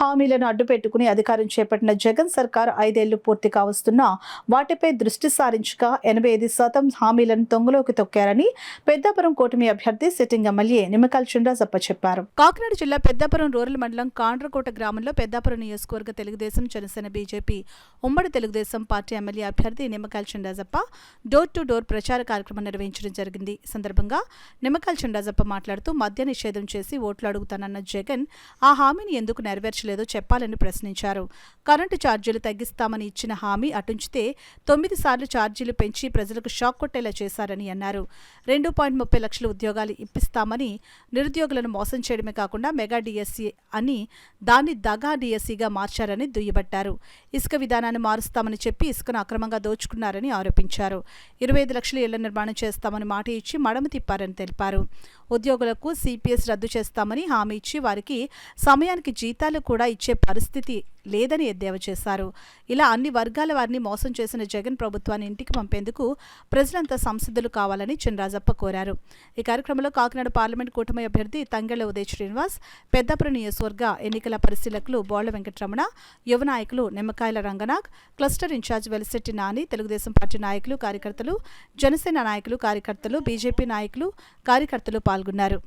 హామీలను అడ్డుపెట్టుకుని అధికారం చేపట్టిన జగన్ సర్కార్ 5 ఏళ్లు పూర్తి కావస్తున్నా వాటిపై దృష్టి సారించక 85% హామీలను తొంగలోకి తొక్కారని పెద్దాపురం కూటమి అభ్యర్థి సిట్టింగ్ ఎమ్మెల్యే నిమ్మకాయల చినరాజప్ప చెప్పారు. కాకినాడ జిల్లా పెద్దాపురం రూరల్ మండలం కాండ్రకోట గ్రామంలో పెద్దాపురం నియోజకవర్గ తెలుగుదేశం, జనసేన, బీజేపీ ఉమ్మడి తెలుగుదేశం పార్టీ ఎమ్మెల్యే అభ్యర్థి Nimmakayala Chinarajappa door to door ప్రచార కార్యక్రమం నిర్వహించడం జరిగింది. ఈ సందర్భంగా నిమ్మకాయల చినరాజప్ప మాట్లాడుతూ మద్య నిషేధం చేసి ఓట్లు అడుగుతానన్న జగన్ ఆ హామీని ఎందుకు నెరవేర్చలేదో చెప్పాలని ప్రశ్నించారు. కరెంటు ఛార్జీలు తగ్గిస్తామని ఇచ్చిన హామీ అటుంచితే 9 సార్లు ఛార్జీలు పెంచి ప్రజలకు షాక్ కొట్టేలా చేశారని అన్నారు. 2.30 లక్షల ఉద్యోగాలు ఇప్పిస్తామని నిరుద్యోగులను మోసం చేయడమే కాకుండా మెగా డిఎస్సీ అని దాన్ని దగా డిఎస్సీగా మార్చారని దుయ్యబట్టారు. ఇసుక విధానాన్ని మారుస్తామని చెప్పి ఇసుకను అక్రమంగా దోచుకున్నారని ఆరోపించారు. 25 లక్షల ఇళ్ల నిర్మాణం చేస్తామని మాట ఇచ్చి మడమ తిప్పారని తెలిపారు. ఉద్యోగులకు సిపిఎస్ రద్దు చేస్తామని హామీ ఇచ్చి వారికి సమయానికి జీతాలు కూడా ఇచ్చే పరిస్థితి లేదని ఎద్దేవా చేశారు. ఇలా అన్ని వర్గాల వారిని మోసం చేసిన జగన్ ప్రభుత్వాన్ని ఇంటికి పంపేందుకు ప్రజలంతా సంసిద్ధులు కావాలని చినరాజప్ప కోరారు. ఈ కార్యక్రమంలో కాకినాడ పార్లమెంట్ కూటమి అభ్యర్థి తంగెళ్ల ఉదయ్ శ్రీనివాస్, పెద్దాపురం నియోజకవర్గ ఎన్నికల పరిశీలకులు బోళ్ల వెంకటరమణ, యువ నాయకులు Nimmakayala Ranganag, cluster incharge Velisetti Nani, Telugu Desam party నాయకులు, కార్యకర్తలు, జనసేన నాయకులు, కార్యకర్తలు, బీజేపీ నాయకులు, కార్యకర్తలు పాల్గొన్నారు.